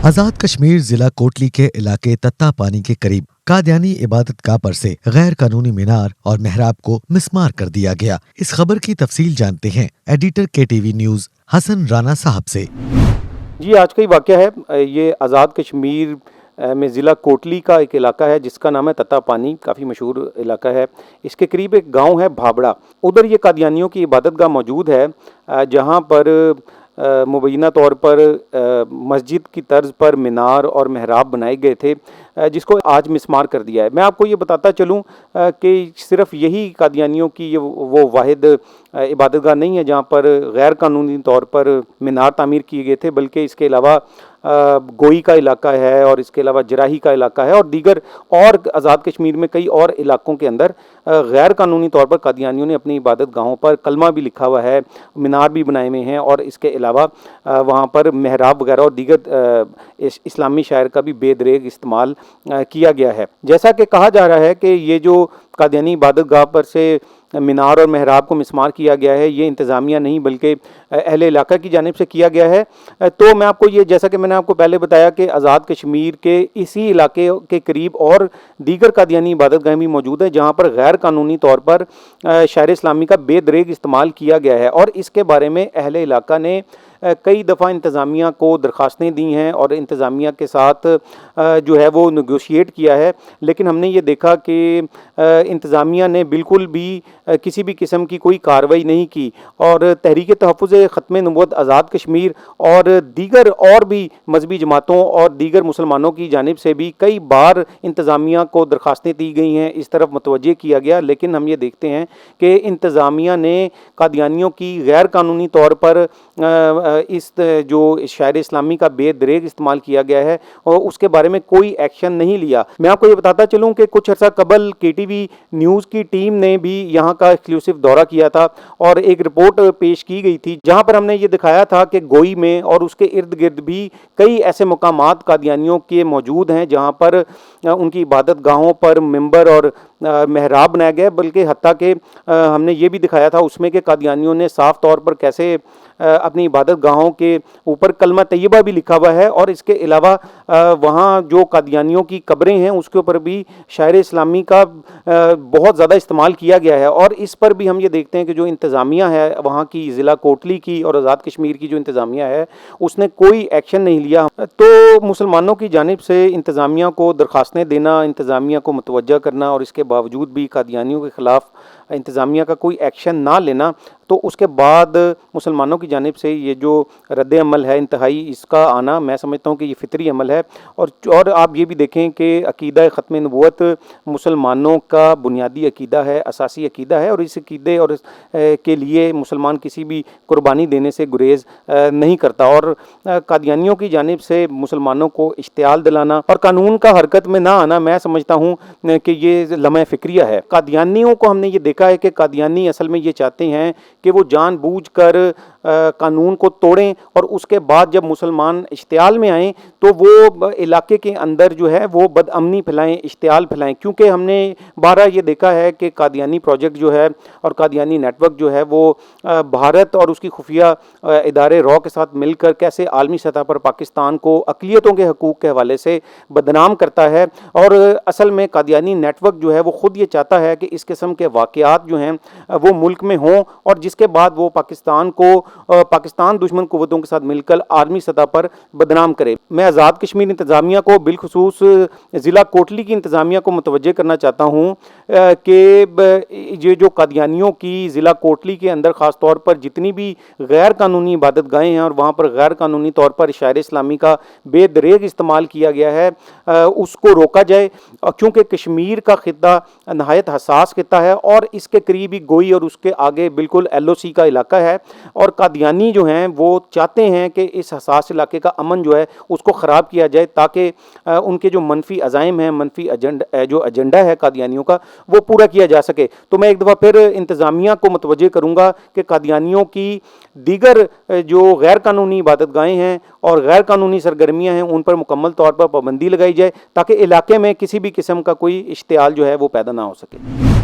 आजाद कश्मीर जिला कोटली के इलाके तत्ता पानी के करीब कादियानी इबादत गाह पर से गैर कानूनी मीनार और मेहराब को मिस्मार कर दिया गया। इस खबर की तफसील जानते हैं editor KTV news Hasan Rana साहब से। जी, आज का ही वाक़या है। ये आज़ाद कश्मीर में ज़िला कोटली का एक इलाका है जिसका नाम है तत्ता पानी, काफ़ी मशहूर इलाका है। इसके करीब एक गांव है भाबड़ा, उधर ये कादियानियों की इबादत गाह मौजूद है, जहां पर मुबैना तौर पर मस्जिद की तर्ज पर मीनार और मेहराब बनाए गए थे, जिसको आज मिस्मार कर दिया है। मैं आपको ये बताता चलूँ कि सिर्फ़ यही कादियानियों की ये वो वाहिद इबादतगाह नहीं है जहाँ पर गैर कानूनी तौर पर मीनार तामीर किए गए थे, बल्कि इसके अलावा गोई का इलाका है और इसके अलावा जराही का इलाका है और दीगर और आज़ाद कश्मीर में कई और इलाकों के अंदर गैर कानूनी तौर पर कादियानियों ने अपनी इबादत गाहों पर कलमा भी लिखा हुआ है, मीनार भी बनाए हुए हैं और इसके अलावा वहाँ पर मेहराब वगैरह और दीगर इस्लामी शायर का भी बेदरेग इस्तेमाल किया गया है। जैसा कि कहा जा रहा है कि ये जो कादियानी इबादत गाह पर से मीनार और मेहराब को मिस्मार किया गया है, ये इंतज़ामिया नहीं बल्कि अहले इलाका की जानिब से किया गया है। तो मैं आपको ये, जैसा कि मैंने आपको पहले बताया कि आज़ाद कश्मीर के इसी इलाके के करीब और दीगर कादियानी इबादत गाहें भी मौजूद है जहाँ पर गैर कानूनी तौर पर शायर इस्लामी का बेदरेग इस्तेमाल किया गया है और इसके बारे में अहले इलाका ने कई दफ़ा इंतज़ामिया को दरख्वास्तें दी हैं और इंतज़ामिया के साथ जो है वो नेगोशिएट किया है, लेकिन हमने ये देखा कि इंतज़ामिया ने बिल्कुल भी किसी भी किस्म की कोई कार्रवाई नहीं की और तहरीक तहफ़्फ़ुज़ ख़त्म नबूवत आज़ाद कश्मीर और दीगर और भी मजहबी जमातों और दीगर मुसलमानों की जानिब से भी कई बार इंतज़ामिया को दरख्वास्तें दी गई हैं, इस तरफ मुतवज्जे किया गया, लेकिन हम ये देखते हैं कि इंतज़ामिया ने कादियानियों की गैर कानूनी तौर पर इस जो शायर इस्लामी का बेदरेग इस्तेमाल किया गया है और उसके बारे में कोई एक्शन नहीं लिया। मैं आपको ये बताता चलूँ कि कुछ अर्सा कबल KTV न्यूज़ की टीम ने भी यहाँ का एक्सक्लूसिव दौरा किया था और एक रिपोर्ट पेश की गई थी जहाँ पर हमने ये दिखाया था कि गोई में और उसके इर्द गिर्द भी कई ऐसे मकामात कादियानियों के मौजूद हैं जहाँ पर उनकी इबादत गाहों पर मिंबर और मेहराब बनाया गया, बल्कि हत्ता कि हमने ये भी दिखाया था उसमें कि कादियानियों ने साफ तौर पर कैसे अपनी इबादत गाहों के ऊपर कलमा तैयबा भी लिखा हुआ है और इसके अलावा वहाँ जो कादियानियों की कब्रें हैं उसके ऊपर भी शायर इस्लामी का बहुत ज़्यादा इस्तेमाल किया गया है और इस पर भी हम ये देखते हैं कि जो इंतज़ामिया है वहाँ की ज़िला कोटली की और आज़ाद कश्मीर की जो इंतज़ामिया है उसने कोई एक्शन नहीं लिया। तो मुसलमानों की जानिब से इंतज़ामिया को दरख्वास्तें देना, इंतज़ामिया को मुतवज्जा करना और इसके बावजूद भी कादियानियों के ख़िलाफ़ इंतज़ामिया का कोई एक्शन ना लेना, तो उसके बाद मुसलमानों की जानिब से ये जो रद्द अमल है इंतहाई, इसका आना मैं समझता हूँ कि ये फितरी अमल है। और आप ये भी देखें कि अकीदा ख़त्म नबूवत मुसलमानों का बुनियादी अकीदा है, असासी अकीदा है और इस अकीदे और के लिए मुसलमान किसी भी कुर्बानी देने से गुरेज़ नहीं करता और कादियानियों की जानिब से मुसलमानों को इश्तियाल दिलाना और कानून का हरकत में ना आना, मैं समझता हूँ कि ये लम्हा फ़िक्रिया है। कादियानियों को हमने ये देखा है कि कादियानी असल में ये चाहते हैं कि वो जानबूझकर कानून को तोड़ें और उसके बाद जब मुसलमान इश्तियाल में आएँ तो वो इलाके के अंदर जो है वो बदअमनी फैलाएं, इश्तियाल फैलाएं, क्योंकि हमने बारहा ये देखा है कि कादियानी प्रोजेक्ट जो है और कादियानी नेटवर्क जो है वो भारत और उसकी खुफिया इदारे रॉ के साथ मिलकर कैसे आलमी सतह पर पाकिस्तान को अक़लियतों के हकूक़ के हवाले से बदनाम करता है और असल में कादियानी नेटवर्क जो है वो ख़ुद ये चाहता है कि इस किस्म के वाक़यात जो हैं वो मुल्क में हों और जिसके बाद वो पाकिस्तान दुश्मन कुव्वतों के साथ मिलकर आर्मी सतह पर बदनाम करे। मैं आज़ाद कश्मीर इंतज़ामिया को बिलखुसूस ज़िला कोटली की इंतज़ामिया को मुतवज्जे करना चाहता हूँ कि ये जो कादियानियों की ज़िला कोटली के अंदर ख़ास तौर पर जितनी भी गैर कानूनी इबादत गाहें हैं और वहाँ पर गैर कानूनी तौर पर शायर इस्लामी का बेदरेग इस्तेमाल किया गया है, उसको रोका जाए, क्योंकि कश्मीर का ख़ित्ता नहायत हसास ख़ित्ता है और इसके करीब ही गोई और उसके आगे बिल्कुल LOC का इलाका है और कादियानी जो हैं वो चाहते हैं कि इस हसास इलाके का अमन जो है उसको ख़राब किया जाए ताकि उनके जो मनफी अज़ाइम हैं, मनफी जो एजेंडा है कादियानियों का वो पूरा किया जा सके। तो मैं एक दफ़ा फिर इंतज़ामिया को मुतवज्जे करूँगा कि कादियानियों की दीगर जो गैर कानूनी इबादत गाहें हैं और गैर कानूनी सरगर्मियाँ हैं उन पर मुकम्मल तौर पर पाबंदी लगाई जाए ताकि इलाके में किसी भी किस्म का कोई इश्तियाल जो है वो पैदा ना हो सके।